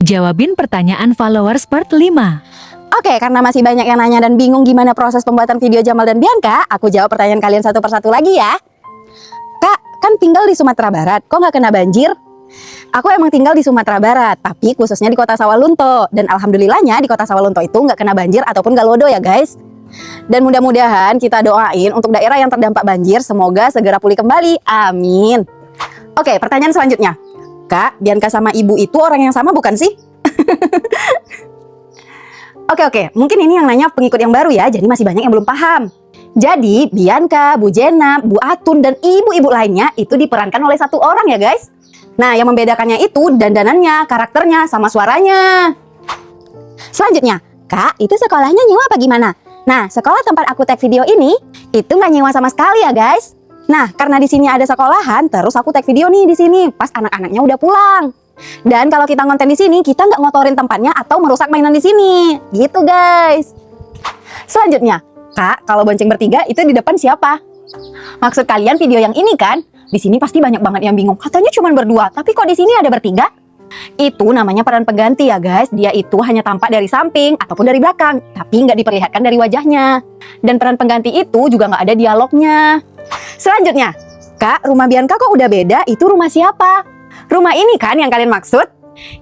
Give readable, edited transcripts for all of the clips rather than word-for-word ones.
Jawabin pertanyaan followers part 5. Oke, karena masih banyak yang nanya dan bingung gimana proses pembuatan video Jamal dan Bianca, aku jawab pertanyaan kalian satu persatu lagi ya. Kak, kan tinggal di Sumatera Barat, kok nggak kena banjir? Aku emang tinggal di Sumatera Barat, tapi khususnya di kota Sawalunto. Dan alhamdulillahnya di kota Sawalunto itu nggak kena banjir ataupun nggak lodo ya guys. Dan mudah-mudahan kita doain untuk daerah yang terdampak banjir, semoga segera pulih kembali, amin. Oke, pertanyaan selanjutnya. Kak, Bianca sama ibu itu orang yang sama bukan sih? Oke, mungkin ini yang nanya pengikut yang baru ya, jadi masih banyak yang belum paham. Jadi, Bianca, Bu Jena, Bu Atun, dan ibu-ibu lainnya itu diperankan oleh satu orang ya guys. Nah, yang membedakannya itu dandanannya, karakternya, sama suaranya. Selanjutnya, Kak, itu sekolahnya nyewa apa gimana? Nah, sekolah tempat aku tag video ini, itu nggak nyewa sama sekali ya guys. Nah, karena di sini ada sekolahan, terus aku tag video nih di sini pas anak-anaknya udah pulang. Dan kalau kita ngonten di sini, kita nggak ngotorin tempatnya atau merusak mainan di sini. Gitu guys. Selanjutnya, Kak, kalau bonceng bertiga itu di depan siapa? Maksud kalian video yang ini kan? Di sini pasti banyak banget yang bingung. Katanya cuma berdua, tapi kok di sini ada bertiga? Itu namanya peran pengganti ya guys. Dia itu hanya tampak dari samping ataupun dari belakang, tapi nggak diperlihatkan dari wajahnya. Dan peran pengganti itu juga nggak ada dialognya. Selanjutnya, Kak, rumah Bianca kok udah beda? Itu rumah siapa? Rumah ini kan yang kalian maksud?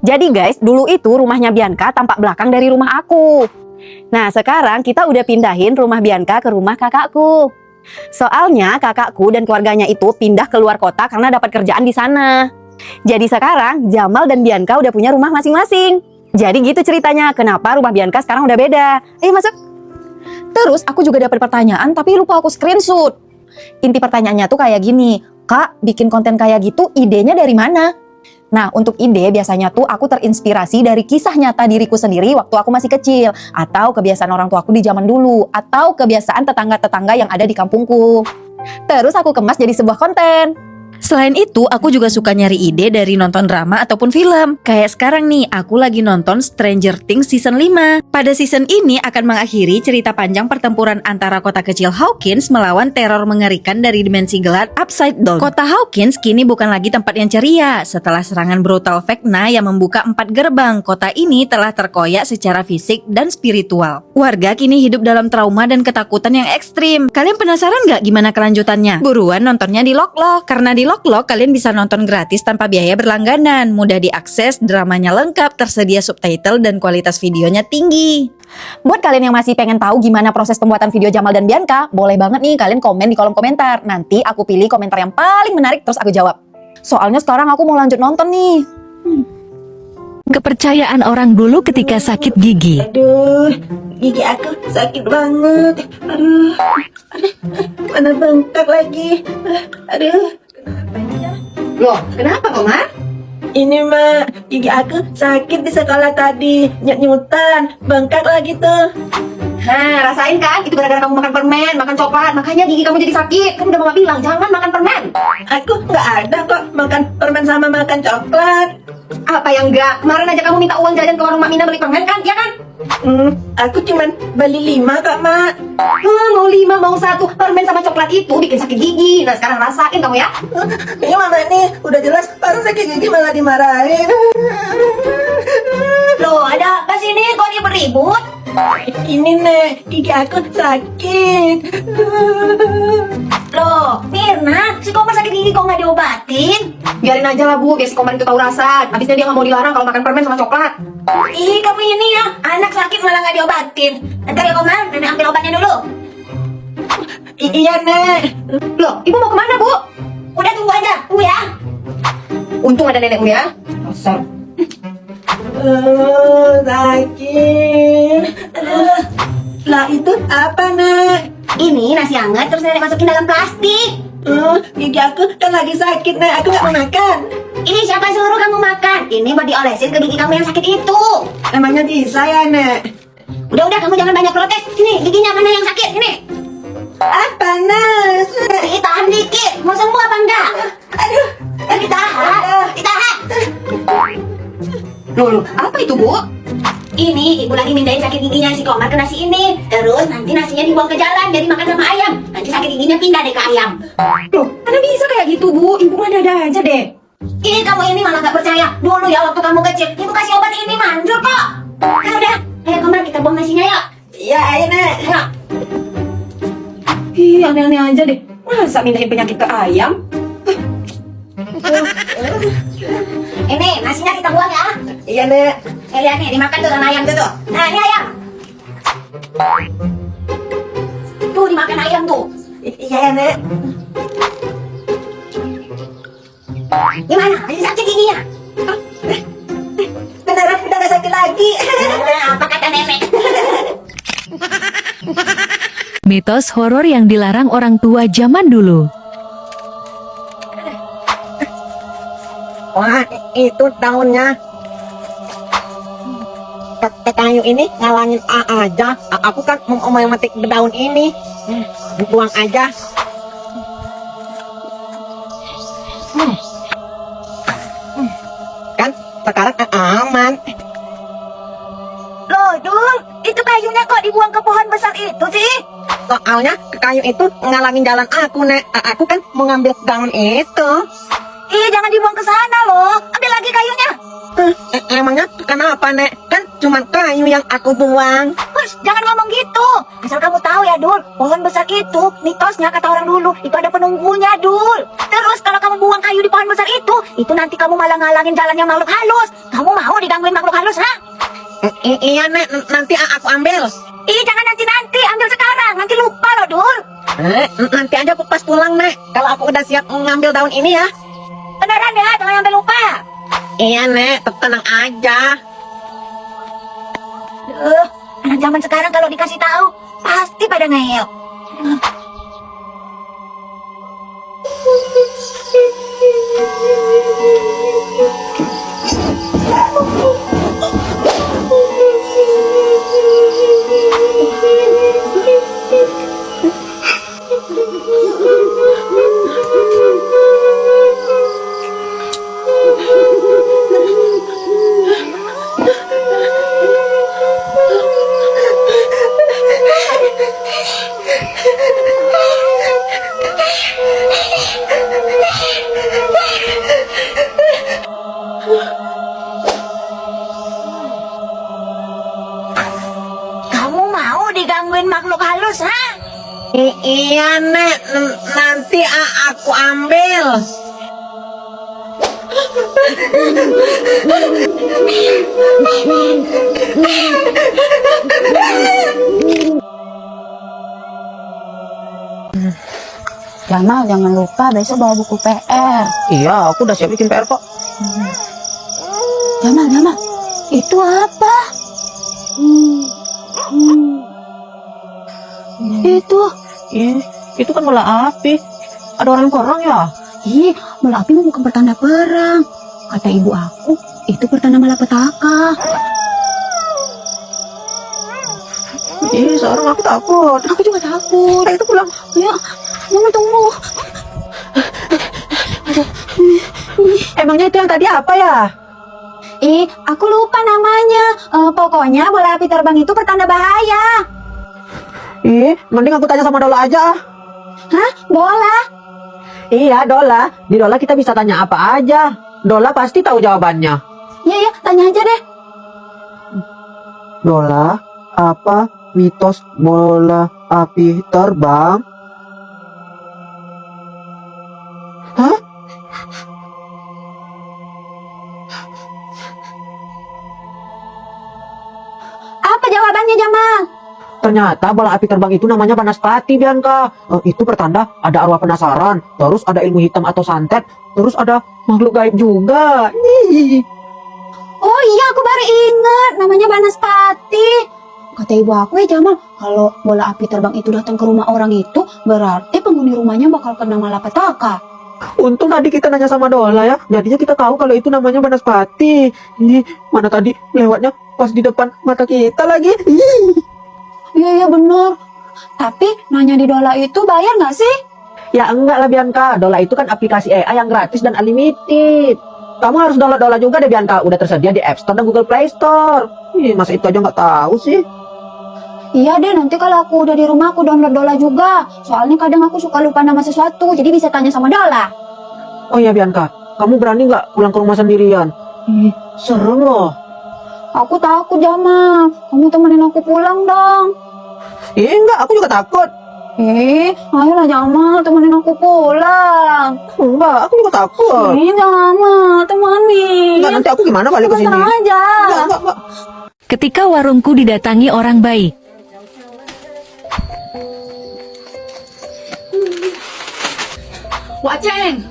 Jadi guys, dulu itu rumahnya Bianca tampak belakang dari rumah aku. Nah, sekarang kita udah pindahin rumah Bianca ke rumah kakakku. Soalnya kakakku dan keluarganya itu pindah ke luar kota karena dapat kerjaan di sana. Jadi sekarang Jamal dan Bianca udah punya rumah masing-masing. Jadi gitu ceritanya, kenapa rumah Bianca sekarang udah beda. Ayo masuk. Terus aku juga dapat pertanyaan tapi lupa aku screenshot. Inti pertanyaannya tuh kayak gini, Kak, bikin konten kayak gitu idenya dari mana? Nah, untuk ide biasanya tuh aku terinspirasi dari kisah nyata diriku sendiri waktu aku masih kecil, atau kebiasaan orang tuaku di zaman dulu, atau kebiasaan tetangga-tetangga yang ada di kampungku. Terus aku kemas jadi sebuah konten. Selain itu, aku juga suka nyari ide dari nonton drama ataupun film. Kayak sekarang nih, aku lagi nonton Stranger Things season 5. Pada season ini akan mengakhiri cerita panjang pertempuran antara kota kecil Hawkins melawan teror mengerikan dari dimensi gelap Upside Down. Kota Hawkins kini bukan lagi tempat yang ceria. Setelah serangan brutal Vecna yang membuka 4 gerbang, kota ini telah terkoyak secara fisik dan spiritual. Warga kini hidup dalam trauma dan ketakutan yang ekstrim. Kalian penasaran nggak gimana kelanjutannya? Buruan nontonnya di Loklok, karena di Loklok kalian bisa nonton gratis tanpa biaya berlangganan, mudah diakses, dramanya lengkap, tersedia subtitle dan kualitas videonya tinggi. Buat kalian yang masih pengen tahu gimana proses pembuatan video Jamal dan Bianca, boleh banget nih kalian komen di kolom komentar. Nanti aku pilih komentar yang paling menarik terus aku jawab. Soalnya sekarang aku mau lanjut nonton nih. Kepercayaan orang dulu ketika sakit gigi. Aduh, gigi aku sakit banget. Aduh, mana bengkak lagi. Aduh. Loh, kenapa Komar? Ini mah gigi aku sakit di sekolah tadi. Nyut-nyutan, bengkak lagi tuh. Nah, rasain kan? Itu gara-gara kamu makan permen, makan coklat, makanya gigi kamu jadi sakit. Kan udah mama bilang, jangan makan permen. Aku nggak ada kok makan permen sama makan coklat. Apa yang enggak? Kemarin aja kamu minta uang jajan ke warung Mak Mina beli permen kan? Iya kan? Aku cuman beli 5 kok, Mak. Mau 5, mau 1. Permen sama coklat itu bikin sakit gigi. Nah, sekarang rasain kamu ya. Ini Mama nih, udah jelas baru sakit gigi malah dimarahin. Loh, ada apa sih nih? Kok ribut-ribut? Ini nih, gigi aku sakit. Loh, Mirna, si Komar sakit gigi kok nggak diobatin? Biarin aja lah Bu, biar si Komar itu tahu rasa. Habisnya dia nggak mau dilarang kalau makan permen sama coklat. Ih, kamu ini ya, anak sakit malah nggak diobatin. Ntar ya Komar, nenek ambil obatnya dulu. Iya, Nek. Loh, Ibu mau kemana Bu? Udah tunggu aja, tunggu ya. Untung ada nenekmu ya. Dasar. Sakit. Lah itu apa, Nek? Ini nasi hangat terus nenek masukin dalam plastik. Gigi aku kan lagi sakit, Nek. Aku nggak mau makan. Ini siapa suruh kamu makan? Ini buat diolesin ke gigi kamu yang sakit itu. Emangnya bisa ya, Nek? Udah, kamu jangan banyak protes. Sini, giginya mana yang sakit? Ini. Ah, panas. Ditahan dikit. Mau sembuh apa enggak? Aduh. Ditahan. Loh, apa itu, Bu? Ini ibu lagi mindahin sakit giginya si Komar ke nasi ini. Terus nanti nasinya dibuang ke jalan, jadi makan sama ayam. Nanti sakit giginya pindah deh ke ayam. Loh, mana bisa kayak gitu, Bu? Ibu mah ada aja deh. Ih, kamu ini malah gak percaya. Dulu ya waktu kamu kecil, ibu kasih obat ini manjur kok. Ya udah, ayo kemana kita buang nasinya yuk. Iya, ayo Nek. Ayo. Ih, aneh-aneh aja deh. Masa mindahin penyakit ke ayam? Ini nasinya kita buang ya. Iya, Nek. Lihat nih, dimakan tuh sama ayam tuh tuh. Nah, ini ayam. Tuh dimakan ayam tuh. Iya, Nek. Gimana? Masih sakit giginya? Beneran udah gak sakit lagi. Apa kata nenek? Mitos horor yang dilarang orang tua zaman dulu. Wah, itu daunnya. Kayu ini ngalangin aja. Aku kan mau memetik daun ini. Buang aja. Kan sekarang aman. Loh, Dul, itu kayunya kok dibuang ke pohon besar itu sih? Soalnya kayu itu ngalangin jalan aku, Nek. Aku kan mau ngambil daun itu. Ih, jangan dibuang ke sana loh. Ambil lagi kayunya. Emangnya kenapa, Nek? Kan cuma kayu yang aku buang. Hush, jangan ngomong gitu. Asal kamu tahu ya, Dul, pohon besar itu, mitosnya kata orang dulu, itu ada penunggunya, Dul. Terus kalau kamu buang kayu di pohon besar itu nanti kamu malah ngalangin jalannya makhluk halus. Kamu mau digangguin makhluk halus, ha? Iya, Nek. Nanti aku ambil. Ih, jangan nanti-nanti, ambil sekarang. Nanti lupa loh, Dul. Nanti aja aku pas pulang, Nek. Kalau aku udah siap ngambil daun ini ya. Beneran ya, jangan sampai lupa. Iya, Nek. Tenang aja. Anak zaman sekarang kalau dikasih tahu, pasti pada ngeyel. Kamu mau digangguin makhluk halus, ha? Iya, Nek. Nanti aku ambil. Jamal, jangan lupa besok bawa buku PR. Iya, aku udah siap bikin PR kok. Jamal, itu apa? Itu, Itu kan bola api. Ada orang perang ya? bola api mah bukan pertanda perang. Kata ibu aku, itu pertanda malapetaka. Seorang aku takut. Aku juga takut. Itu pulang. Ya, Mama tunggu. Emangnya itu yang tadi apa ya? Aku lupa namanya. Pokoknya bola api terbang itu pertanda bahaya. Mending aku tanya sama Dola aja. Hah? Bola? Iya, Dola. Di Dola kita bisa tanya apa aja. Dola pasti tahu jawabannya. Ya, tanya aja deh. Dola, apa mitos bola api terbang? Hah? Apa jawabannya, Jamal? Ternyata bola api terbang itu namanya Banaspati, Bianca. Itu pertanda ada arwah penasaran, terus ada ilmu hitam atau santet, terus ada makhluk gaib juga. Oh iya, aku baru ingat. Namanya Banaspati. Kata ibu aku ya, Jamal, kalau bola api terbang itu datang ke rumah orang itu, berarti penghuni rumahnya bakal kena malapetaka. Untung tadi kita nanya sama Dola ya, jadinya kita tahu kalau itu namanya Banaspati. Mana tadi lewatnya pas di depan mata kita lagi. Iya bener. Tapi nanya di Dola itu bayar nggak sih? Ya enggak lah, Bianca. Dola itu kan aplikasi AI yang gratis dan unlimited. Kamu harus download Dola juga deh, Bianca. Udah tersedia di App Store dan Google Play Store. Masa itu aja nggak tahu sih? Iya deh, nanti kalau aku udah di rumah aku download Dola juga. Soalnya kadang aku suka lupa nama sesuatu, jadi bisa tanya sama Dola. Oh iya, Bianca. kamu berani nggak pulang ke rumah sendirian? Ih, serem loh. Aku takut Jamal. Kamu temenin aku pulang dong. Enggak, aku juga takut. Ayolah Jamal, temenin aku pulang. Enggak, aku juga takut. Jamal, temenin. Enggak, nanti aku gimana balik ke sini? Sebentar aja. Enggak. Ketika warungku didatangi orang baik. Wak Ceng.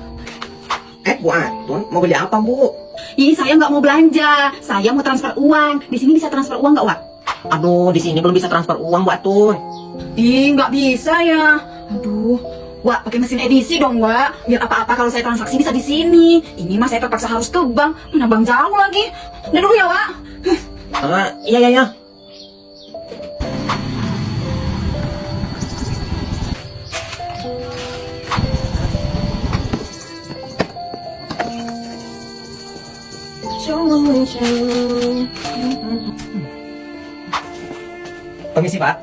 Bu Atun, mau beli apa, Bu? Ih, saya nggak mau belanja. Saya mau transfer uang. Di sini bisa transfer uang nggak, Wak? Aduh, di sini belum bisa transfer uang, Bu Atun. Ih, nggak bisa ya. Aduh, Wak, pakai mesin edisi dong, Wak. Biar apa-apa kalau saya transaksi bisa di sini. Ini mah saya terpaksa harus ke bank. Mana bank jauh lagi. Udah dulu ya, Wak. Iya. Permisi, Pak.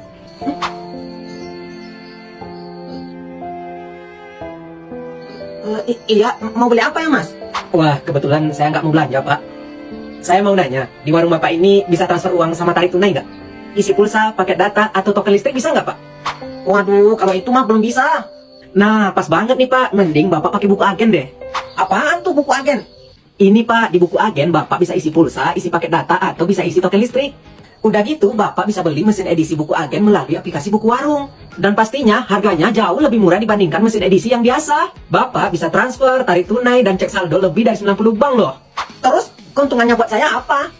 Iya, mau beli apa ya, Mas? Wah, kebetulan saya nggak mau belanja, Pak. Saya mau nanya, di warung Bapak ini bisa transfer uang sama tarik tunai nggak? Isi pulsa, paket data, atau token listrik bisa nggak, Pak? Waduh, kalau itu mah belum bisa. Nah, pas banget nih, Pak. Mending Bapak pakai buku agen deh. Apaan tuh buku agen? Ini, Pak, di buku agen Bapak bisa isi pulsa, isi paket data, atau bisa isi token listrik. Udah gitu, Bapak bisa beli mesin edisi buku agen melalui aplikasi buku warung. Dan pastinya harganya jauh lebih murah dibandingkan mesin edisi yang biasa. Bapak bisa transfer, tarik tunai, dan cek saldo lebih dari 90 bank loh. Terus keuntungannya buat saya apa?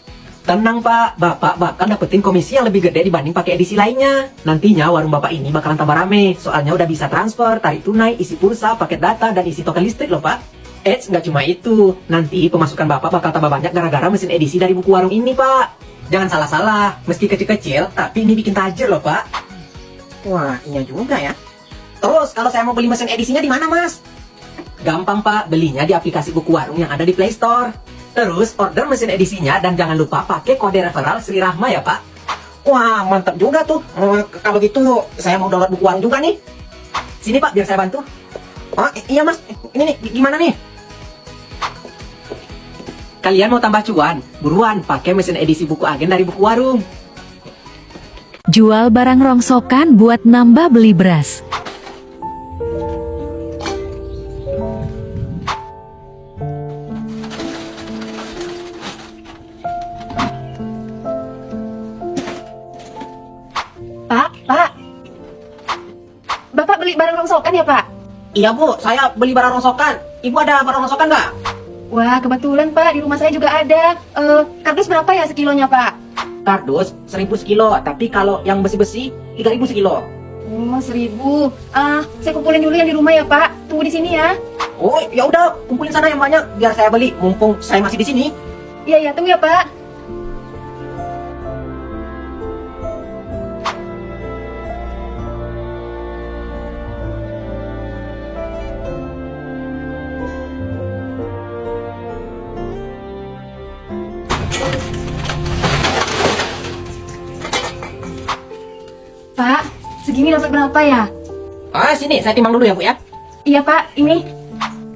Tenang, Pak, Bapak bakal dapetin komisi yang lebih gede dibanding pakai edisi lainnya. Nantinya warung Bapak ini bakalan tambah rame, soalnya udah bisa transfer, tarik tunai, isi pulsa, paket data, dan isi token listrik loh, Pak. Nggak cuma itu. Nanti pemasukan Bapak bakal tambah banyak gara-gara mesin edisi dari buku warung ini, Pak. Jangan salah-salah, meski kecil-kecil, tapi ini bikin tajir loh, Pak. Wah, iya juga ya. Terus kalau saya mau beli mesin edisinya di mana, Mas? Gampang, Pak, belinya di aplikasi buku warung yang ada di Play Store. Terus order mesin edisinya dan jangan lupa pakai kode referral Sri Rahma ya, Pak. Wah, mantap juga tuh. Kalau gitu saya mau download buku warung juga nih. Sini, Pak, biar saya bantu. Oh, iya, Mas. Ini nih, gimana nih? Kalian mau tambah cuan? Buruan pakai mesin edisi buku agen dari buku warung. Jual barang rongsokan buat nambah beli beras. Pak. Bapak beli barang rongsokan ya, Pak? Iya, Bu. Saya beli barang rongsokan. Ibu ada barang rongsokan nggak? Wah, kebetulan Pak, di rumah saya juga ada. Kardus berapa ya sekilonya, Pak? Kardus 1.000 sekilo, tapi kalau yang besi-besi 3.000 sekilo. Oh, 1.000. Saya kumpulin dulu yang di rumah ya, Pak. Tunggu di sini ya. Oh, ya udah, kumpulin sana yang banyak biar saya beli. Mumpung saya masih di sini. Iya, tunggu ya, Pak. Pak, segini dapat berapa ya? Sini, saya timbang dulu ya, Bu ya. Iya, Pak, ini.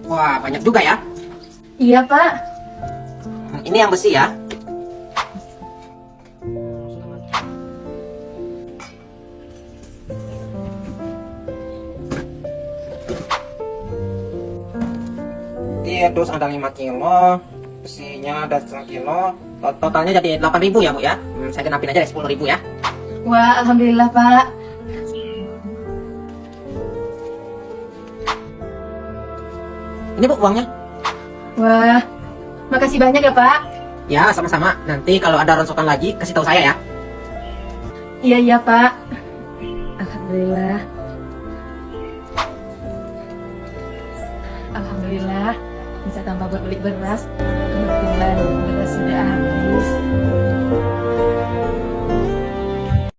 Wah, banyak juga ya. Iya, Pak. Ini yang besi ya. Terus ada 5 kilo, besinya ada 1 kilo, totalnya jadi 8.000 ya, Bu ya. Saya genapin aja deh 10.000 ya. Wah, alhamdulillah, Pak. Ini, Bu, uangnya. Wah, makasih banyak ya, Pak. Ya, sama-sama. Nanti kalau ada rongsokan lagi, kasih tahu saya ya. Iya, Pak. Alhamdulillah. Alhamdulillah, bisa tambah buat beli beras. Kebetulan beras sudah habis.